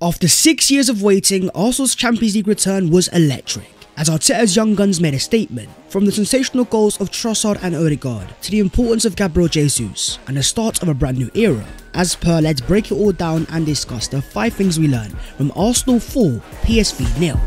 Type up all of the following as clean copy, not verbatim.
After 6 years of waiting, Arsenal's Champions League return was electric, as Arteta's young guns made a statement, from the sensational goals of Trossard and Odegaard to the importance of Gabriel Jesus and the start of a brand new era. As per, let's break it all down and discuss the 5 things we learned from Arsenal 4, PSV 0.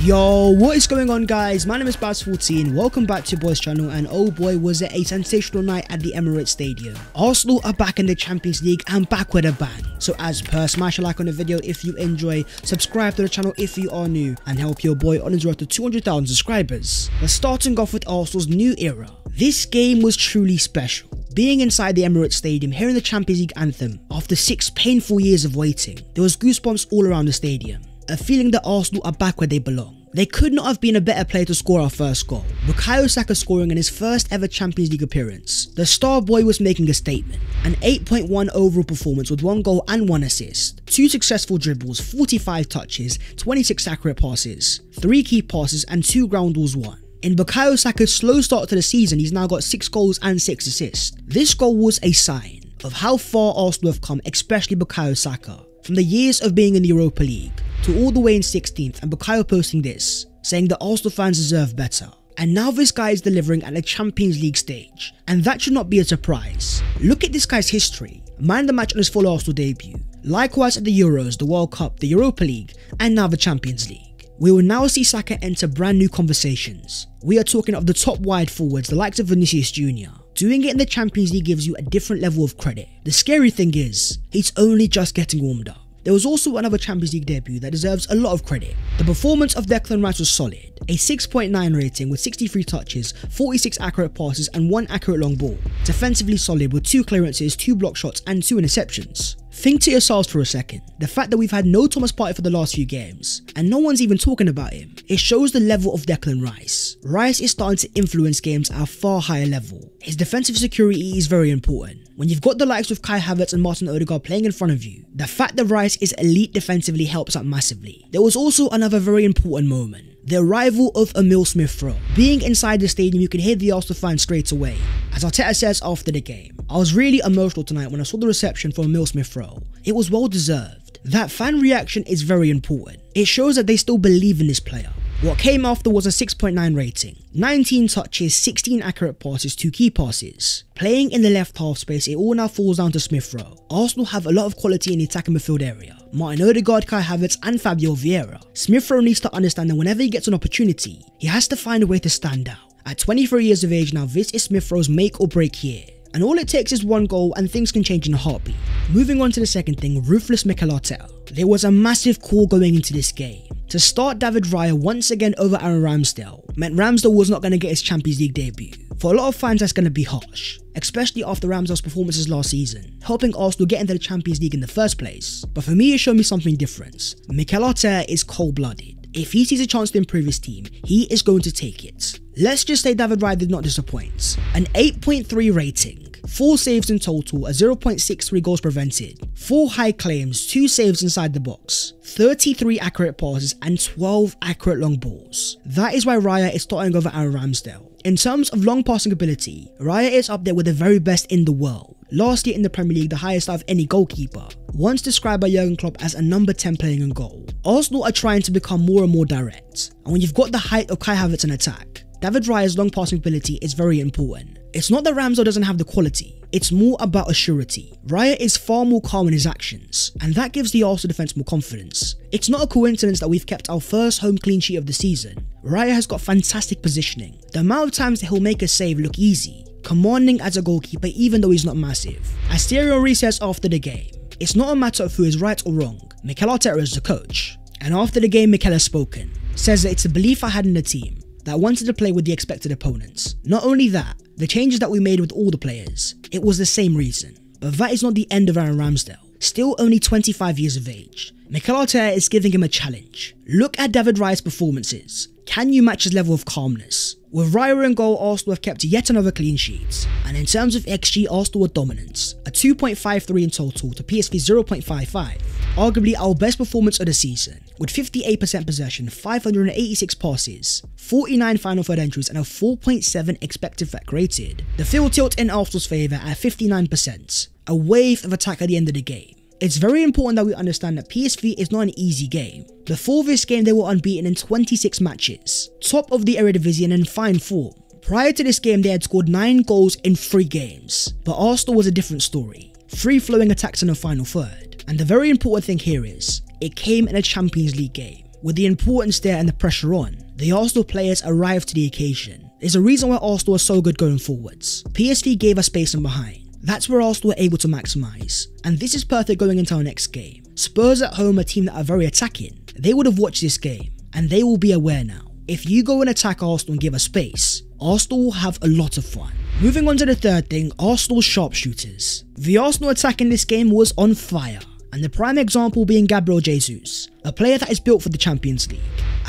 Yo, what is going on guys? My name is Baz14, welcome back to your boys channel, and oh boy was it a sensational night at the Emirates Stadium. Arsenal are back in the Champions League and back with a bang. So as per, smash a like on the video if you enjoy, subscribe to the channel if you are new, and help your boy on his road to 200,000 subscribers. But starting off with Arsenal's new era. This game was truly special. Being inside the Emirates Stadium, hearing the Champions League anthem after 6 painful years of waiting, there was goosebumps all around the stadium. A feeling that Arsenal are back where they belong. There could not have been a better player to score our first goal. Bukayo Saka scoring in his first ever Champions League appearance. The star boy was making a statement. An 8.1 overall performance with 1 goal and 1 assist. 2 successful dribbles, 45 touches, 26 accurate passes, 3 key passes and 2 ground balls won. In Bukayo Saka's slow start to the season, he's now got 6 goals and 6 assists. This goal was a sign of how far Arsenal have come, especially Bukayo Saka. From the years of being in the Europa League to all the way in 16th, and Bukayo posting this, saying that Arsenal fans deserve better. And now this guy is delivering at the Champions League stage, and that should not be a surprise. Look at this guy's history. Man the match on his full Arsenal debut. Likewise at the Euros, the World Cup, the Europa League, and now the Champions League. We will now see Saka enter brand new conversations. We are talking of the top wide forwards, the likes of Vinicius Jr. Doing it in the Champions League gives you a different level of credit. The scary thing is, he's only just getting warmed up. There was also another Champions League debut that deserves a lot of credit. The performance of Declan Rice was solid. A 6.9 rating with 63 touches, 46 accurate passes and 1 accurate long ball. Defensively solid with 2 clearances, 2 block shots and 2 interceptions. Think to yourselves for a second, the fact that we've had no Thomas Partey for the last few games, and no one's even talking about him, it shows the level of Declan Rice. Rice is starting to influence games at a far higher level. His defensive security is very important. When you've got the likes of Kai Havertz and Martin Odegaard playing in front of you, the fact that Rice is elite defensively helps out massively. There was also another very important moment. The arrival of Emile Smith-Rowe. Being inside the stadium, you could hear the Arsenal fans straight away. As Arteta says after the game, I was really emotional tonight when I saw the reception for Emile Smith-Rowe. It was well deserved. That fan reaction is very important. It shows that they still believe in this player. What came after was a 6.9 rating, 19 touches, 16 accurate passes, 2 key passes. Playing in the left half space, it all now falls down to Smith-Rowe. Arsenal have a lot of quality in the attacking midfield area. Martin Odegaard, Kai Havertz and Gabriel and Vieira. Smith-Rowe needs to understand that whenever he gets an opportunity, he has to find a way to stand out. At 23 years of age now, this is Smith-Rowe's make or break year. And all it takes is 1 goal and things can change in a heartbeat. Moving on to the second thing, ruthless Mikel Arteta. There was a massive call going into this game. To start David Raya once again over Aaron Ramsdale meant Ramsdale was not going to get his Champions League debut. For a lot of fans that's going to be harsh, especially after Ramsdale's performances last season, helping Arsenal get into the Champions League in the first place. But for me it showed me something different. Mikel Arteta is cold-blooded. If he sees a chance to improve his team, he is going to take it. Let's just say David Raya did not disappoint. An 8.3 rating. 4 saves in total, a 0.63 goals prevented, 4 high claims, 2 saves inside the box, 33 accurate passes and 12 accurate long balls. That is why Raya is starting over Aaron Ramsdale. In terms of long passing ability, Raya is up there with the very best in the world. Last year in the Premier League, the highest out of any goalkeeper. Once described by Jurgen Klopp as a number 10 playing in goal. Arsenal are trying to become more and more direct. And when you've got the height of Kai Havertz in attack, David Raya's long passing ability is very important. It's not that Ramsdale doesn't have the quality, it's more about a surety. Raya is far more calm in his actions, and that gives the Arsenal defence more confidence. It's not a coincidence that we've kept our first home clean sheet of the season. Raya has got fantastic positioning. The amount of times that he'll make a save look easy, commanding as a goalkeeper even though he's not massive. As Thierry Henry says after the game, it's not a matter of who is right or wrong, Mikel Arteta is the coach. And after the game, Mikel has spoken, says that it's a belief I had in the team, that I wanted to play with the expected opponents. Not only that, the changes that we made with all the players, it was the same reason. But that is not the end of Aaron Ramsdale. still only 25 years of age. Mikel Arteta is giving him a challenge. Look at David Raya's performances. Can you match his level of calmness? With Raya in goal, Arsenal have kept yet another clean sheet. And in terms of XG, Arsenal were dominant, a 2.53 in total to PSV 0.55. Arguably our best performance of the season, with 58% possession, 586 passes, 49 final third entries and a 4.7 expected threat rated. The field tilt in Arsenal's favour at 59%, a wave of attack at the end of the game. It's very important that we understand that PSV is not an easy game. Before this game they were unbeaten in 26 matches, top of the Eredivisie and in fine form. Prior to this game they had scored 9 goals in 3 games, but Arsenal was a different story. Free-flowing attacks in the final third. And the very important thing here is, it came in a Champions League game. With the importance there and the pressure on, the Arsenal players arrived to the occasion. There's a reason why Arsenal was so good going forwards. PSV gave us space in behind. That's where Arsenal were able to maximise. And this is perfect going into our next game. Spurs at home, a team that are very attacking. They would have watched this game, and they will be aware now. If you go and attack Arsenal and give us space, Arsenal will have a lot of fun. Moving on to the third thing, Arsenal's sharpshooters. The Arsenal attack in this game was on fire. And the prime example being Gabriel Jesus, a player that is built for the Champions League.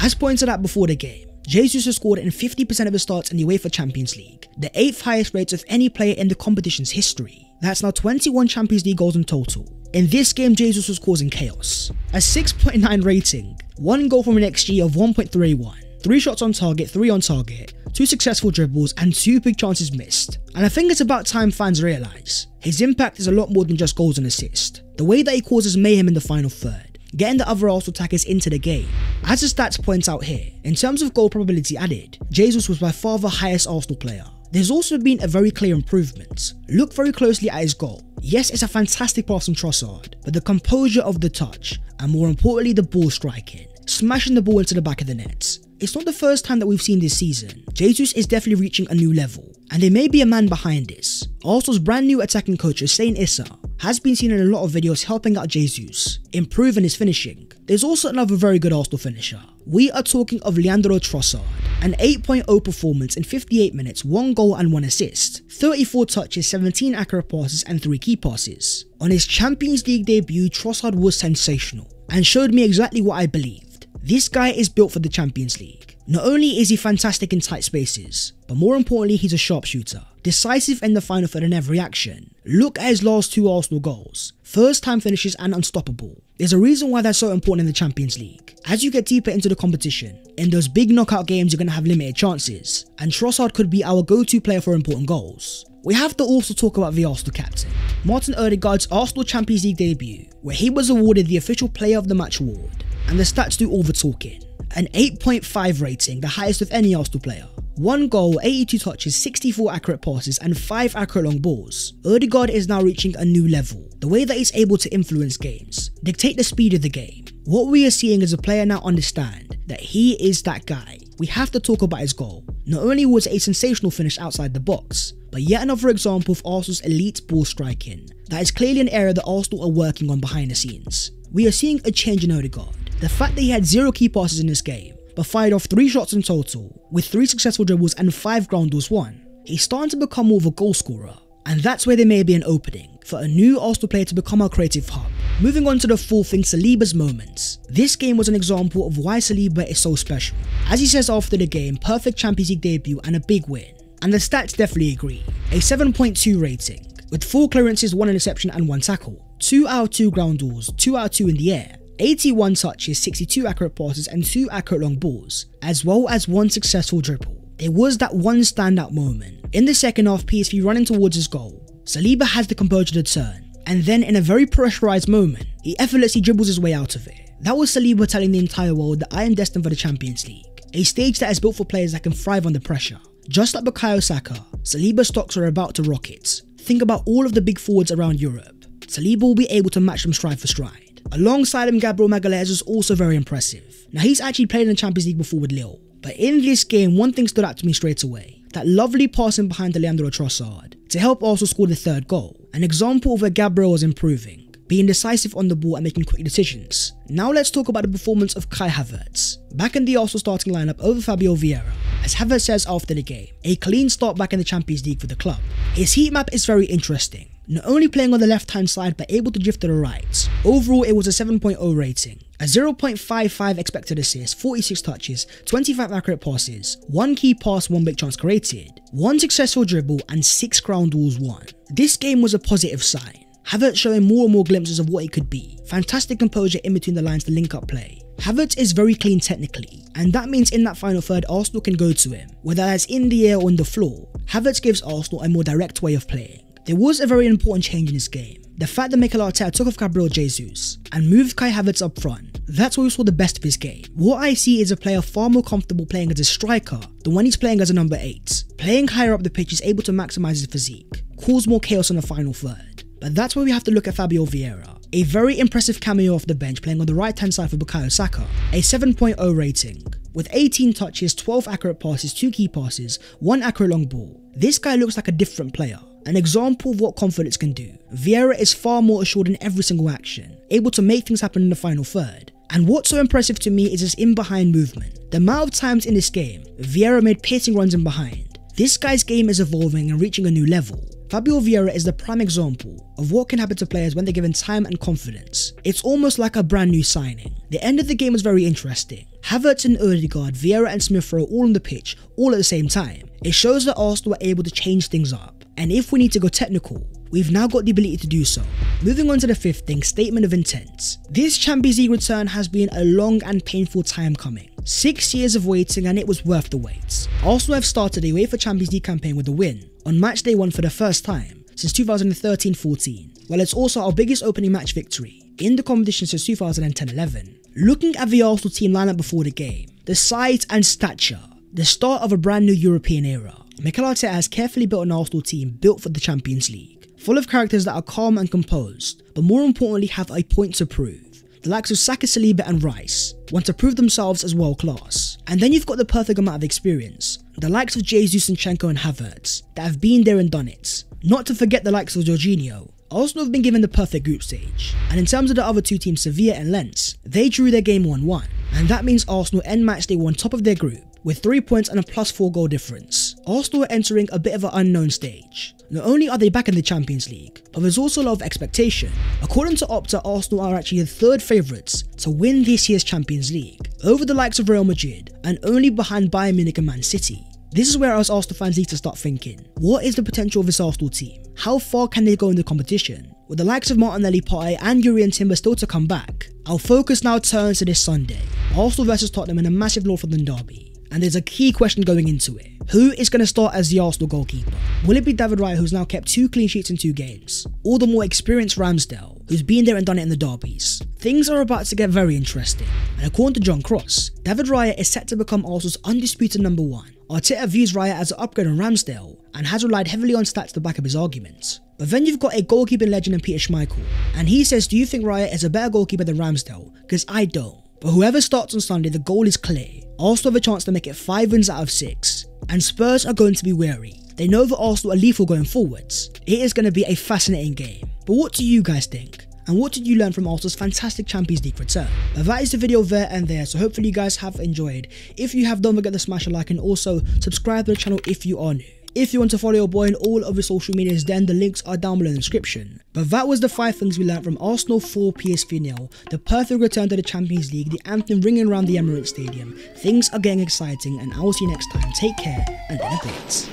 As pointed out before the game, Jesus has scored in 50% of his starts in the UEFA Champions League, the 8th highest rate of any player in the competition's history. That's now 21 Champions League goals in total. In this game, Jesus was causing chaos. A 6.9 rating, 1 goal from an XG of 1.31, 3 shots on target, 3 on target, 2 successful dribbles and 2 big chances missed. And I think it's about time fans realise his impact is a lot more than just goals and assists. The way that he causes mayhem in the final third, getting the other Arsenal attackers into the game. As the stats point out here, in terms of goal probability added, Jesus was by far the highest Arsenal player. There's also been a very clear improvement. Look very closely at his goal. Yes, it's a fantastic pass from Trossard, but the composure of the touch, and more importantly the ball striking, smashing the ball into the back of the net. It's not the first time that we've seen this season. Jesus is definitely reaching a new level, and there may be a man behind this. Arsenal's brand new attacking coach Hussein Issa has been seen in a lot of videos helping out Jesus, improving his finishing. There's also another very good Arsenal finisher. We are talking of Leandro Trossard, an 8.0 performance in 58 minutes, 1 goal and 1 assist, 34 touches, 17 accurate passes and 3 key passes. On his Champions League debut, Trossard was sensational and showed me exactly what I believed. This guy is built for the Champions League. Not only is he fantastic in tight spaces, but more importantly he's a sharpshooter, decisive in the final third in every action. Look at his last 2 Arsenal goals, first time finishes and unstoppable. There's a reason why that's so important in the Champions League. As you get deeper into the competition, in those big knockout games you're going to have limited chances, and Trossard could be our go-to player for important goals. We have to also talk about the Arsenal captain, Martin Odegaard's Arsenal Champions League debut, where he was awarded the official Player of the Match award, and the stats do all the talking. An 8.5 rating, the highest of any Arsenal player. 1 goal, 82 touches, 64 accurate passes and 5 accurate long balls. Odegaard is now reaching a new level. The way that he's able to influence games, dictate the speed of the game. What we are seeing is a player now understand that he is that guy. We have to talk about his goal. Not only was it a sensational finish outside the box, but yet another example of Arsenal's elite ball striking. That is clearly an area that Arsenal are working on behind the scenes. We are seeing a change in Odegaard. The fact that he had 0 key passes in this game, but fired off 3 shots in total, with 3 successful dribbles and 5 ground balls won. He's starting to become more of a goal scorer, and that's where there may be an opening for a new Arsenal player to become our creative hub. Moving on to the fourth thing, Saliba's moments. This game was an example of why Saliba is so special. As he says after the game, perfect Champions League debut and a big win. And the stats definitely agree. A 7.2 rating, with 4 clearances, 1 interception and 1 tackle. 2 out of 2 ground balls, 2 out of 2 in the air. 81 touches, 62 accurate passes and 2 accurate long balls, as well as 1 successful dribble. There was that one standout moment. In the second half, PSV running towards his goal. Saliba has the composure to turn, and then in a very pressurised moment, he effortlessly dribbles his way out of it. That was Saliba telling the entire world that I am destined for the Champions League, a stage that is built for players that can thrive under pressure. Just like Bukayo Saka, Saliba's stocks are about to rocket. Think about all of the big forwards around Europe. Saliba will be able to match them stride for stride. Alongside him, Gabriel Magalhaes was also very impressive. Now he's actually played in the Champions League before with Lille, but in this game one thing stood out to me straight away. That lovely passing behind to Leandro Trossard to help Arsenal score the 3rd goal. An example of where Gabriel was improving, being decisive on the ball and making quick decisions. Now let's talk about the performance of Kai Havertz, back in the Arsenal starting lineup over Fabio Vieira. As Havertz says after the game, a clean start back in the Champions League for the club. His heat map is very interesting. not only playing on the left hand side but able to drift to the right. Overall, it was a 7.0 rating, a 0.55 expected assist, 46 touches, 25 accurate passes, 1 key pass, 1 big chance created, 1 successful dribble and 6 ground duels won. This game was a positive sign. Havertz showing more and more glimpses of what he could be. Fantastic composure in between the lines to link up play. Havertz is very clean technically, and that means in that final third Arsenal can go to him, whether that's in the air or on the floor. Havertz gives Arsenal a more direct way of playing. There was a very important change in this game. The fact that Mikel Arteta took off Gabriel Jesus and moved Kai Havertz up front. That's where we saw the best of his game. What I see is a player far more comfortable playing as a striker than when he's playing as a number 8. Playing higher up the pitch is able to maximise his physique, cause more chaos in the final third. But that's where we have to look at Gabriel and Vieira. A very impressive cameo off the bench playing on the right hand side for Bukayo Saka. A 7.0 rating. With 18 touches, 12 accurate passes, 2 key passes, 1 accurate long ball. This guy looks like a different player. An example of what confidence can do. Vieira is far more assured in every single action, able to make things happen in the final third. And what's so impressive to me is his in-behind movement. The amount of times in this game, Vieira made piercing runs in behind. This guy's game is evolving and reaching a new level. Gabriel Vieira is the prime example of what can happen to players when they're given time and confidence. It's almost like a brand new signing. The end of the game was very interesting. Havertz and Odegaard, Vieira and Smith Rowe all on the pitch, all at the same time. It shows that Arsenal were able to change things up. And if we need to go technical, we've now got the ability to do so. Moving on to the 5th thing, statement of intent. This Champions League return has been a long and painful time coming. 6 years of waiting and it was worth the wait. Arsenal have started a UEFA Champions League campaign with a win on match day 1 for the first time since 2013-14, while it's also our biggest opening match victory in the competition since 2010-11. Looking at the Arsenal team lineup before the game, the size and stature, the start of a brand new European era. Mikel Arteta has carefully built an Arsenal team built for the Champions League, full of characters that are calm and composed, but more importantly have a point to prove. The likes of Saka, Saliba and Rice want to prove themselves as world class. And then you've got the perfect amount of experience, the likes of Jesus, Zinchenko and Havertz that have been there and done it. Not to forget the likes of Jorginho. Arsenal have been given the perfect group stage, and in terms of the other two teams, Sevilla and Lens, they drew their game 1-1, and that means Arsenal end match day 1 top of their group with 3 points and a +4 goal difference. Arsenal are entering a bit of an unknown stage. Not only are they back in the Champions League, but there's also a lot of expectation. According to Opta, Arsenal are actually the 3rd favourites to win this year's Champions League, over the likes of Real Madrid and only behind Bayern Munich and Man City. This is where us Arsenal fans need to start thinking. What is the potential of this Arsenal team? How far can they go in the competition? With the likes of Martinelli, Partey and Yuri and Timber still to come back. Our focus now turns to this Sunday. Arsenal versus Tottenham in a massive North London derby. And there's a key question going into it. Who is going to start as the Arsenal goalkeeper? Will it be David Raya, who's now kept 2 clean sheets in 2 games? Or the more experienced Ramsdale, who's been there and done it in the derbies? Things are about to get very interesting. And according to John Cross, David Raya is set to become Arsenal's undisputed number 1. Arteta views Raya as an upgrade on Ramsdale and has relied heavily on stats to back up his arguments. But then you've got a goalkeeping legend in Peter Schmeichel, and he says, do you think Raya is a better goalkeeper than Ramsdale? Because I don't. But whoever starts on Sunday, the goal is clear. Arsenal have a chance to make it 5 wins out of 6, and Spurs are going to be wary. They know that Arsenal are lethal going forwards. It is going to be a fascinating game. But what do you guys think? And what did you learn from Arsenal's fantastic Champions League return? But that is the video there and there, so hopefully you guys have enjoyed. If you have, don't forget to smash a like and also subscribe to the channel if you are new. If you want to follow your boy on all of his social medias, then the links are down below in the description. But that was the 5 things we learned from Arsenal 4 PSV 0, the perfect return to the Champions League, the anthem ringing around the Emirates Stadium. Things are getting exciting and I will see you next time. Take care and in a bit.